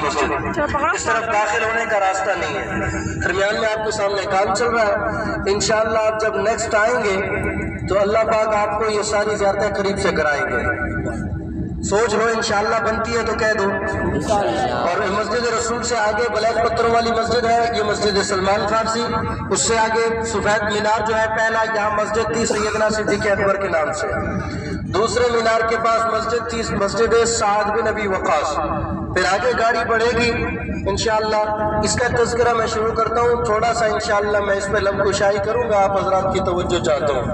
मस्जिद, इस तरफ दाखिल होने का रास्ता नहीं है। दरमियान में आपके सामने काम चल रहा है। इंशाअल्लाह आप जब नेक्स्ट आएंगे तो अल्लाह पाक आपको ये सारी ज़ियारतें करीब से कराएंगे। सोच लो, इंशाअल्लाह बनती है तो कह दो। और मस्जिद रसूल से आगे ब्लैक पत्थरों वाली मस्जिद है, ये मस्जिद सलमान फारसी। उससे आगे सफेद मीनार जो है पहला, यहाँ मस्जिद थी सैयदना सिद्दीक़ अकबर के नाम से। दूसरे मीनार के पास मस्जिद थी, मस्जिद साद बिन अबी वक़ास। फिर आगे गाड़ी बढ़ेगी इंशाअल्लाह। इसका तज़किरा मैं शुरू करता हूँ थोड़ा सा, इंशाअल्लाह मैं इस पर लम्बकुशाई करूँगा, आप हज़रात की तवज्जो चाहता हूँ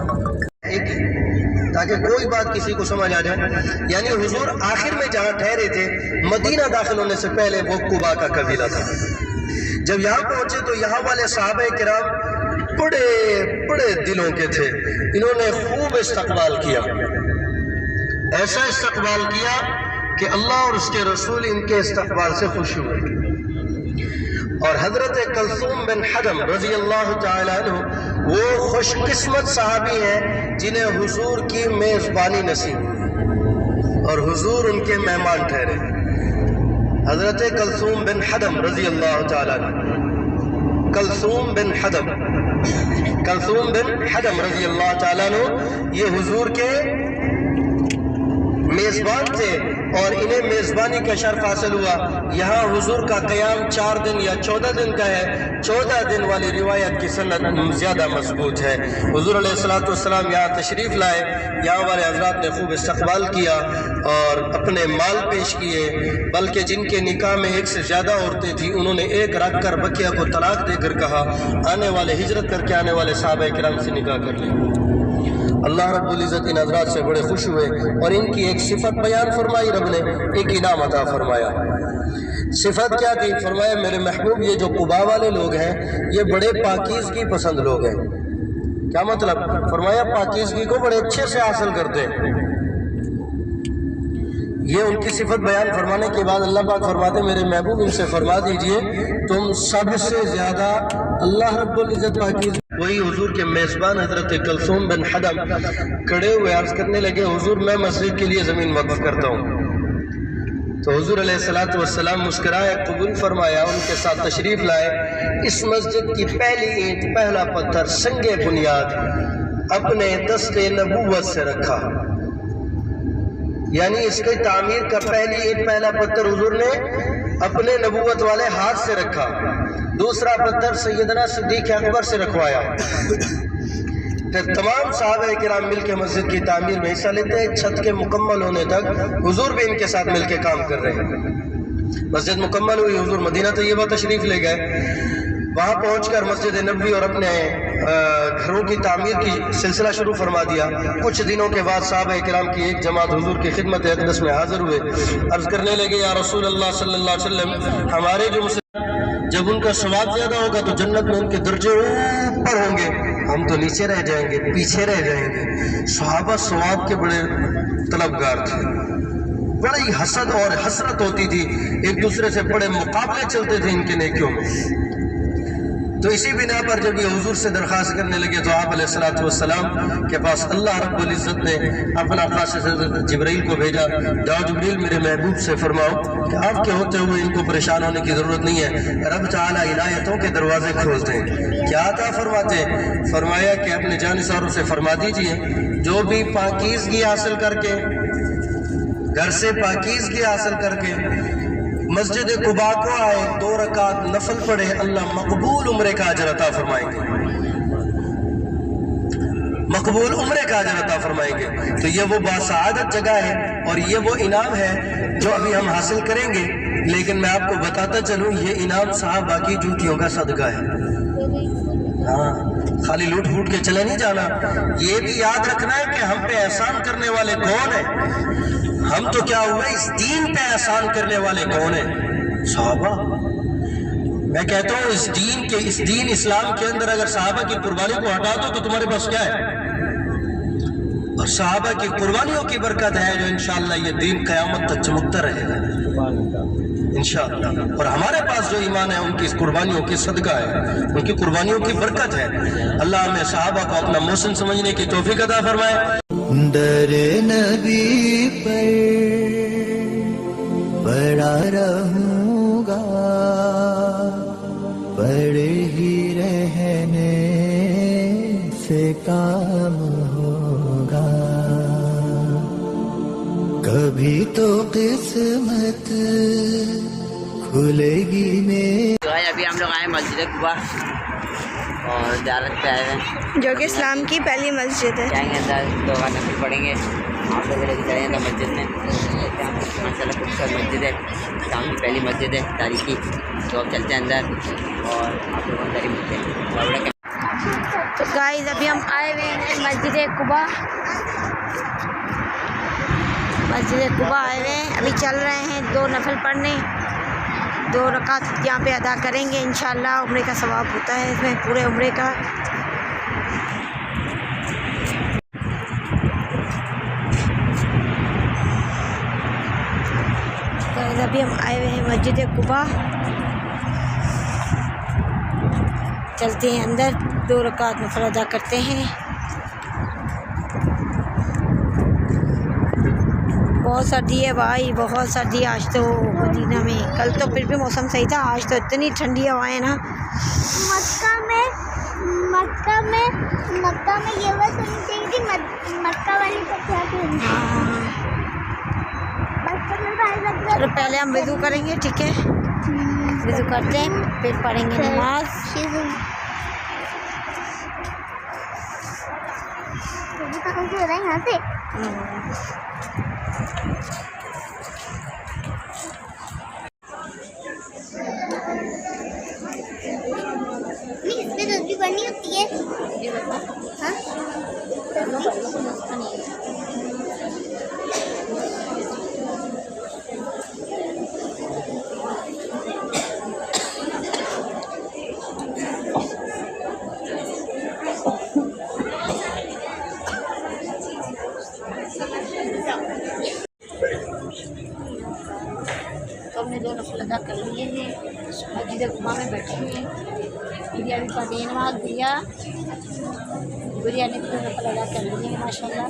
ताकि कोई बात किसी को समझ आ जाए। यानी हुजूर आखिर में जहाँ ठहरे थे, मदीना दाखिल होने से पहले वो कुबा का कबीला था। जब यहाँ पहुंचे तो यहाँ वाले सहाबा किराम बड़े बड़े दिलों के थे। इन्होंने खूब इस्तकबाल किया, ऐसा इस्तकबाल किया कि अल्लाह और उसके रसूल इनके इस्तकबाल से खुश हुए। और हजरत कलसूम बिन हदम रजी अल्लाह तआला अन्हु वो खुशकिस्मत सहाबी हैं जिन्हें हुजूर की मेज़बानी नसीब हुई और हुजूर उनके मेहमान ठहरे। हजरत कलसूम बिन हदम रजी अल्लाह तआला अन्हु, कलसूम बिन हदम रजी अल्लाह तआला अन्हु ये हुजूर के मेज़बान थे और इन्हें मेज़बानी का शर्फ हासिल हुआ। यहाँ हुजूर का क़याम 4 दिन या 14 दिन का है। 14 दिन वाली रिवायत की सनद ज़्यादा मजबूत है। हुजूर अलैहिस्सलातु वस्सलाम यहाँ तशरीफ़ लाए, यहाँ वाले हज़रात ने खूब इस्तक़बाल किया और अपने माल पेश किए। बल्कि जिनके निकाह में एक से ज़्यादा औरतें थीं, उन्होंने एक रख कर बकिया को तलाक देकर कहा आने वाले हिजरत करके आने वाले सहाबा किराम से निकाह कर लें। अल्लाह रब्बुल इज़्ज़त इन हज़रात से बड़े खुश हुए और इनकी एक सिफत बयान फरमाई, रब ने एक इनाम अता फरमाया। सिफत क्या थी? फरमाया मेरे महबूब ये जो कुबा वाले लोग हैं ये बड़े पाकीज़गी पसंद लोग हैं। क्या मतलब? फरमाया पाकीज़गी को बड़े अच्छे से हासिल करते हैं। ये उनकी सिफत बयान फरमाने के बाद अल्लाह पाक फरमाते मेरे महबूब इनसे फरमा दीजिए तुम सबसे ज़्यादा अल्लाह रब्बुल इज़्ज़त पाकीज़। वही हुजूर के मेज़बान हज़रत कलसूम बिन हदम खड़े हुए अर्ज़ करने लगे हुजूर मैं मस्जिद के लिए ज़मीन वक्फ़ करता हूँ। तो हुजूर अलैहिस्सलातु वस्सलाम मुस्कुराए, कबूल फरमाया, उनके साथ तशरीफ़ लाए। इस मस्जिद की पहली ईंट, पहला पत्थर संगे बुनियाद अपने दस्ते नबूवत से रखा। यानी इसकी तामीर का पहली ईंट, पहला पत्थर हुजूर ने अपने नबूवत वाले हाथ से रखा। दूसरा पत्थर सैयदना सिद्दीक़ अकबर से रखवाया। फिर तमाम सहाबा किराम मिलकर मस्जिद की तामीर में हिस्सा लेते हैं। छत के मुकम्मल होने तक हुजूर भी इनके साथ मिलकर काम कर रहे हैं। मस्जिद मुकम्मल हुई, हुजूर मदीना तैयबा तशरीफ ले गए। वहाँ पहुँचकर मस्जिद नबवी और अपने घरों की तामीर की सिलसिला शुरू फरमा दिया। कुछ दिनों के बाद सहाबा किराम की एक जमात हुजूर की खिदमत अक़दस में हाजिर हुए। अर्ज़ करने लगे या रसूल अल्लाह सल्लल्लाहु अलैहि वसल्लम हमारे जो जब उनका सवाब ज्यादा होगा तो जन्नत में उनके दर्जे ऊपर होंगे, हम तो नीचे रह जाएंगे, पीछे रह जाएंगे। सहाबा सवाब के बड़े तलबगार थे, बड़ी हसद और हसरत होती थी, एक दूसरे से बड़े मुकाबले चलते थे इनके नेकियों में। तो इसी बिना पर जब ये हुजूर से दरख्वास्त करने लगे तो आप अलैहिस्सलातु वस्सलाम के पास अल्लाह रब्बुल इज़्ज़त ने अपना ख़ास जिब्रील को भेजा। जाओ जिब्रील मेरे महबूब से फरमाओ कि आपके होते हुए इनको परेशान होने की ज़रूरत नहीं है, रब ताला इनायतों के दरवाजे खोलते हैं। क्या आता फरमाते हैं? फरमाया कि अपने जानिसारों से फरमा दीजिए जो भी पाकीज़गी हासिल करके, घर से पाकीज़गी हासिल करके मस्जिद कुबा को आए, 2 रकात नफल पढ़े, अल्लाह मकबूल उम्रे का अजर अता फरमाएंगे, मकबूल उम्रे का अजर अता फरमाएंगे। तो ये वो बासआदत जगह है और ये वो इनाम है जो अभी हम हासिल करेंगे। लेकिन मैं आपको बताता चलूँ ये इनाम साहब बाकी जूतियों का सदका है। हाँ, खाली लूट फूट के चले नहीं जाना। ये भी याद रखना है कि हम पे एहसान करने वाले कौन है। हम तो क्या हुए, इस दीन पे एहसान करने वाले कौन है? सहाबा। मैं कहता हूँ इस दीन इस्लाम के अंदर अगर सहाबा की कुर्बानी को हटा दो तो तुम्हारे पास क्या है? और सहाबा की कुर्बानियों की बरकत है जो इंशाअल्लाह ये दीन क़यामत तक चमकता रहेगा इंशाअल्लाह। और हमारे पास जो ईमान है उनकी कुर्बानियों की सदका है, उनकी कुर्बानियों की बरकत है। अल्लाह हमें सहाबा को अपना मोहसिन समझने की तौफीक अता फरमाए। दर नबी पर पड़ा रहूंगा। रहूंगा, बड़े ही रहने से काम होगा, कभी तो किस्मत खुलेगी मेरी। तो अभी हम लोग आए मस्जिद कुबा और ज़ियारत पे आए हैं, जो कि इस्लाम की पहली मस्जिद है। जाएंगे अंदर, 2 नफल पढ़ेंगे, आप लोग लेके जाएंगे अंदर मस्जिद में। माशाल्लाह खूबसूरत मस्जिद है, इस्लाम की पहली मस्जिद है तारीखी। तो अब चलते हैं अंदर और आप लोगों को अंदर ही मिलते हैं। तो गाइस अभी हम आए हुए हैं मस्जिद कुबा आए हुए हैं। अभी चल रहे हैं 2 नफल पढ़ने, 2 रकात यहाँ पे अदा करेंगे इंशाल्लाह। उम्रे का सवाब होता है इसमें, पूरे उम्रे का। गाइस अभी हम आए हुए हैं मस्जिद कुबा, चलते हैं अंदर, 2 रकात नफल अदा करते हैं। बहुत सर्दी है भाई, बहुत सर्दी आज तो मदीना में। कल तो फिर भी मौसम सही था, आज तो इतनी ठंडी हवाएं ना। मक्का में ये बात सुननी चाहिए कि मक्का वाली तो क्या कहती है। चलो पहले हम वज़ू करेंगे, ठीक है? वज़ू करते हैं, फिर पढ़ेंगे नमाज। यहाँ से इसमें तस्बीह पढ़नी होती है। हाँ? तो हमने 2 नफल अदा कर लिए हैं, मस्जिद कुबा में बैठे हुए हैं। गुड़िया भी पढ़ी है नमाज, गुड़िया ने 2 नफल अदा कर लिए हैं माशाल्लाह।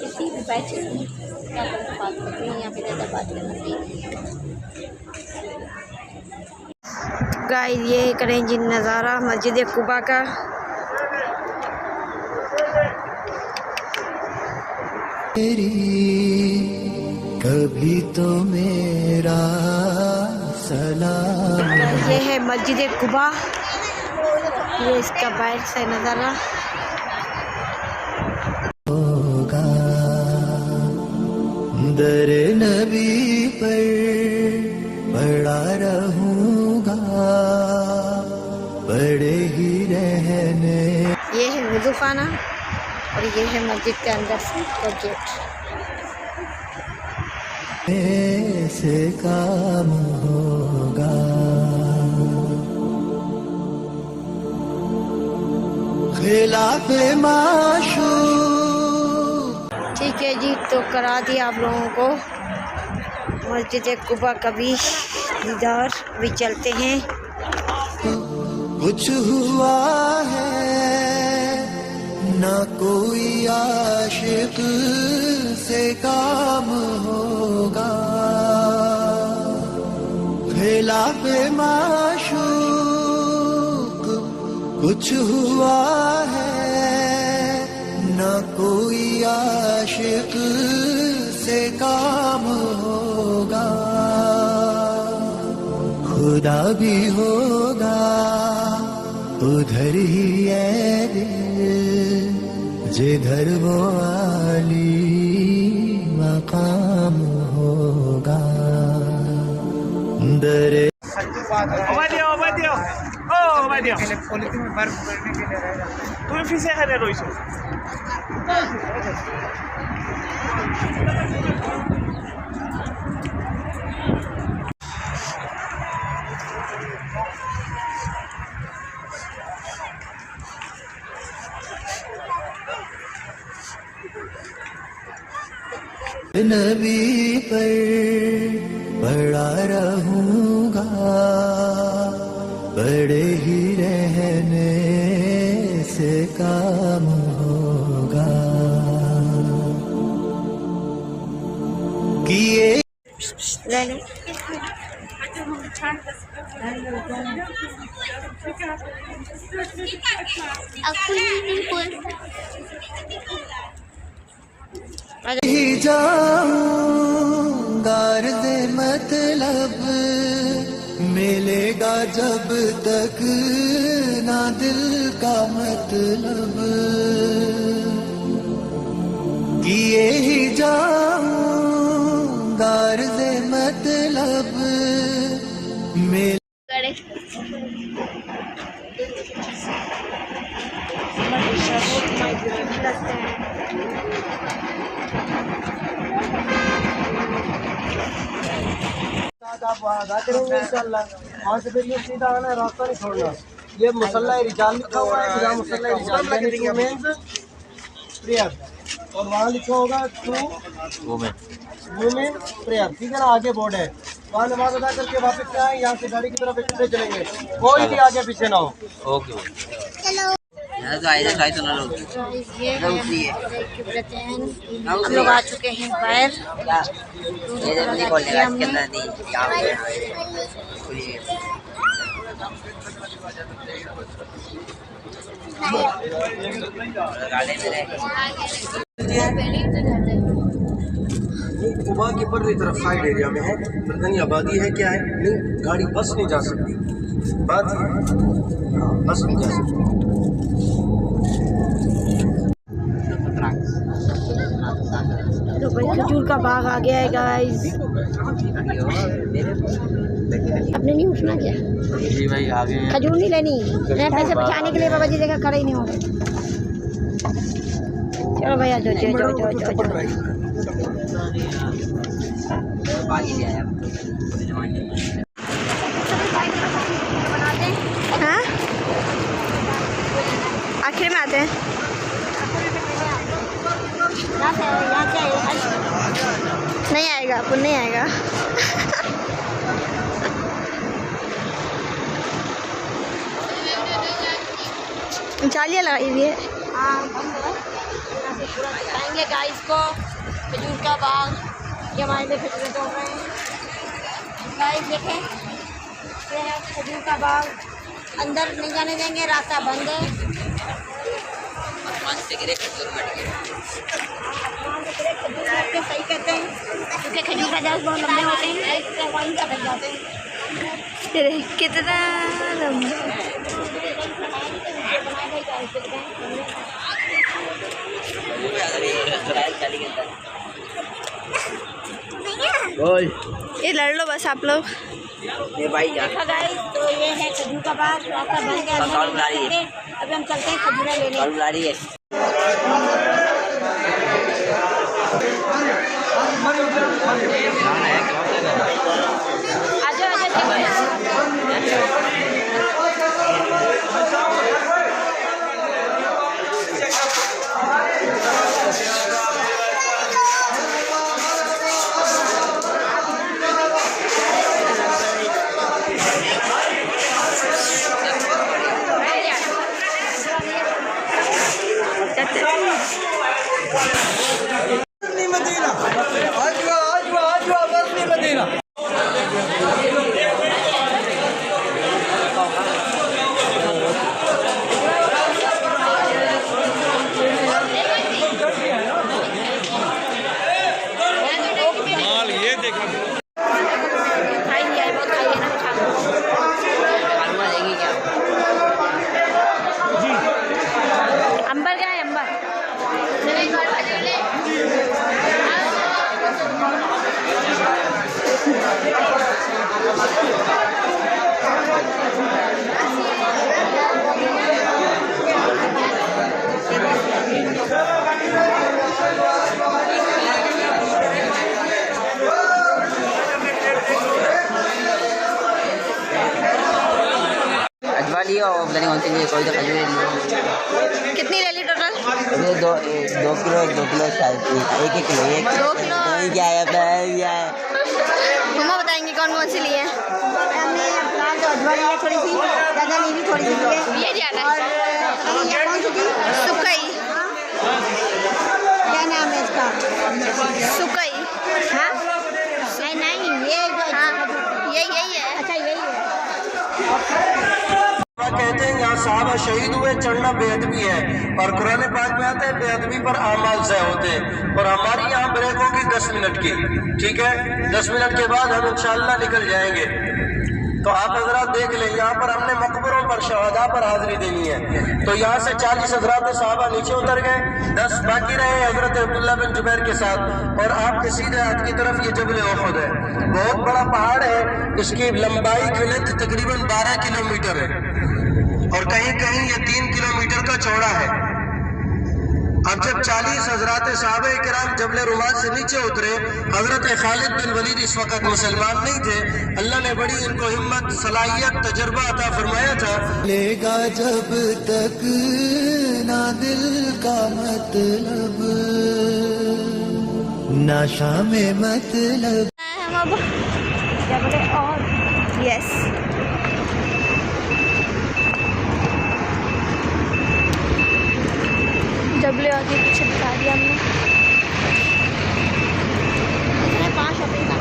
किसी भी बैठे क्या बात करते हैं, यहाँ पे ज़्यादा बात करना चाहिए। गाइस ये करें जी नज़ारा मस्जिद कुबा का। कभी तो मेरा सलाम। ये है मस्जिद कुबा, ये इसका बाहर से नज़ारा होगा, दर नबी पर पड़ा रहूंगा, बड़े ही रहने। ये है वज़ू खाना और ये है मस्जिद के अंदर का गेट। ऐसे काम होगा, खिलाफ माशूक। ठीक है जी, तो करा दिया आप लोगों को मस्जिद कुबा का भी दीदार। भी चलते हैं। कुछ हुआ है ना कोई आशिक से काम होगा, खिलाफ माशूक कुछ हुआ है ना कोई आशिक से काम होगा, खुदा भी होगा उधर ही है दिल, जिधर वो आली मकाम होगा। दरे তুমি ফিসে এখানে রইছো नबी पर बड़ा रहूंगा, बड़े ही रहने से काम होगा, किए ले लो। aku ini pun ही जाऊंगा अर्ज़े मतलब मिलेगा जब तक ना दिल का मतलब किए ही जाऊंगा अर्ज़े मतलब मिल आप अदा करेंगे इंशाल्लाह। वहाँ से फिर ये सीधा आना है, रास्ता नहीं छोड़ना। ये मुसल्ला रिजाल लिखा हुआ है, जहाँ मुसल्ला रिजाल प्रेयर, और वहाँ लिखा होगा टू वुमेन प्रेयर, ठीक है ना। आगे बोर्ड है, वहाँ नमाज अदा करके वापस से आए, यहाँ से गाड़ी की तरफ इकट्ठे चलेंगे, कोई भी आगे पीछे ना हो। ओके। चलो यहाँ तो आइए खाई तो ना लोग ये ना उतरिए हम लोग आ चुके हैं बाहर। ये जब मुझे कॉल लगा इसके अंदर नहीं यहाँ पे खुलिए गाड़ी में रहे कुबा के परली तरफ साइड एरिया में है, मर्दनी आबादी है, क्या है नहीं, गाड़ी बस नहीं जा सकती, बात हाँ बस नहीं जा सकती। तो भाई खजूर का बाग आ गया है गाइस। आपने नहीं उठना क्या? जी भाई आगे खजूर नहीं लेनी, मैं पैसे बचाने के लिए बाबा जी जगह खड़े ही नहीं हो रहे। चलो भैया जो बागी जाए हाँ आखिर में आते हैं। नहीं आएगा, अपन नहीं आएगा। जालियाँ लगाई हुई है। आएंगे गाइस को खजूर का बाग, ये हमारे लिए खजूर तोड़ रहे हैं गाइस। देखें ये है खजूर का बाग, अंदर नहीं जाने देंगे, रास्ता बंद है। सही कहते हैं क्योंकि खजूर का जाल बहुत लंबे होते हैं, वहीं तक जाते हैं। कितना लंबा बोल ये लड़ लो बस आप लोग। ये भाई जा देखा गाइस, तो ये है खजूर का बाग, रास्ता बन गया। कौन बुला रही है? अभी हम चलते हैं खजूरें लेने। कौन बुला रही है? आजा अंबर क्या है? अंबर अजवा लिया और पता नहीं कौन सी लिए, कोई तो खजूर लिए। कितनी ले ली टोटल? ये दो किलो 2 किलो शायद, एक किलो 2 किलो क्या है मम्मा बताएंगे कौन कौन सी ली है। हमने फिलहाल तो अजवा ली है, थोड़ी सी ज़्यादा ली, थोड़ी सी ली है। ये ज़्यादा कौन सी थी? सुकई, क्या नाम है इसका? सुकई। हाँ नहीं ये हाँ यही है। अच्छा यही है। कहते हैं यहाँ साहबा शहीद हुए, चढ़ना बेअदबी है, और कुरान पाक में आता है बेअदबी पर आमाल ज़ाय होते हैं। और हमारी यहाँ ब्रेक होगी 10 मिनट की, ठीक है, 10 मिनट के बाद हम इंशाअल्लाह निकल जाएंगे। तो आप हजरात देख लें, यहाँ पर हमने मकबरों पर, शहादा पर हाजिरी देनी है। तो यहाँ से 40 हजरात साहबा नीचे उतर गए, 10 बाकी रहे हजरत अब्दुल्ला बिन जुबैर के साथ। और आपके सीधे हाथ की तरफ ये जबल उहद है, बहुत बड़ा पहाड़ है, इसकी लंबाई की लेंथ तकरीबन 12 किलोमीटर है, और कहीं कहीं ये 3 किलोमीटर का चौड़ा है। अब जब 40 हजरात साहबा किराम जबल रुमात से नीचे उतरे, हजरत खालिद बिन वलीद इस वक्त मुसलमान नहीं थे, अल्लाह ने बड़ी इनको हिम्मत, सलाहियत, तजर्बा अता फरमाया था। लेगा जब तक ना दिल का मतलब, नशा में मतलब। हम अब जबले और यस जबले और के पीछे दिखा दिया हमने। इसने 5 शॉपिंग कर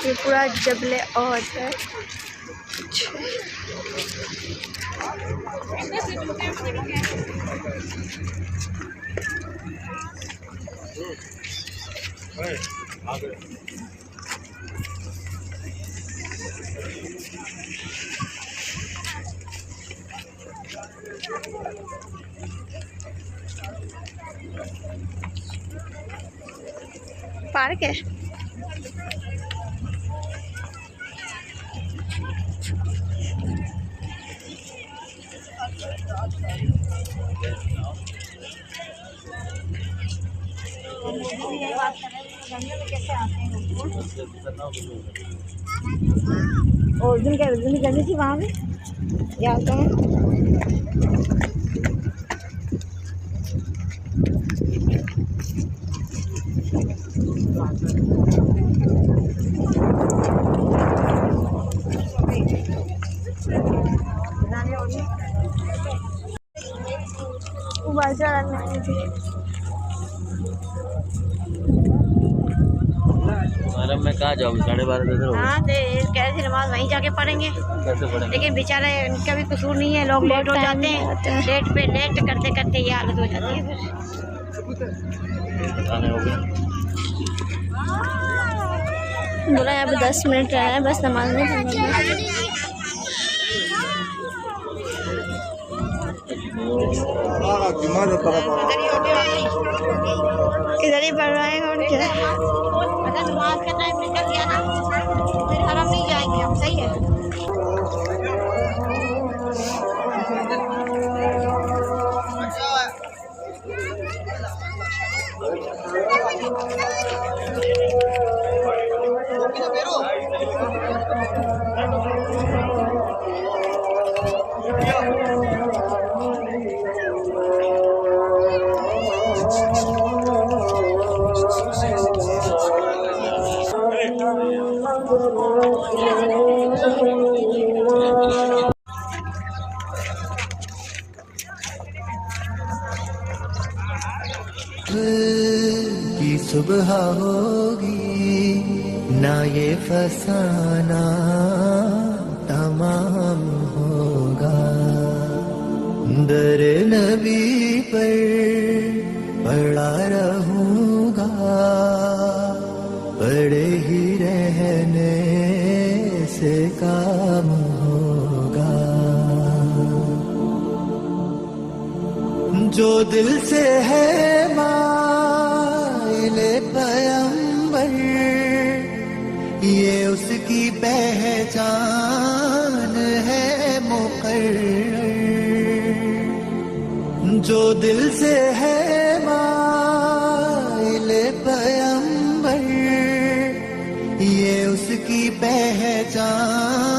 ये पूरा जबले और है। पार्क है। और दिन क्या दिन करनी थी वहाँ पे याद है। मैं कहाँ जाऊँ, 12:30 बजे। हाँ तो कह रहे थे नमाज वहीं जाके पढ़ेंगे, कैसे पढ़ेंगे? लेकिन बेचारे उनका भी कसूर नहीं है, लोग लेट हो जाते हैं, लेट पे लेट करते करते ये हालत हो जाती है फिर। बोला यहाँ पे 10 मिनट रह है बस नमाज में किधर ही पढ़ रहे हैं। और क्या अगर नमाज का टाइम निकल गया ना फिर हरम नहीं जाएंगे हम, सही है। की सुबह होगी ना ये फसाना तमाम होगा। दर नबी पर पड़ा रहूँगा, पड़े ही रहने से काम होगा। जो दिल से है माइले पैगंबर, ये उसकी पहचान है मुकर्रर। जो दिल से है माइले पैगंबर, ये उसकी पहचान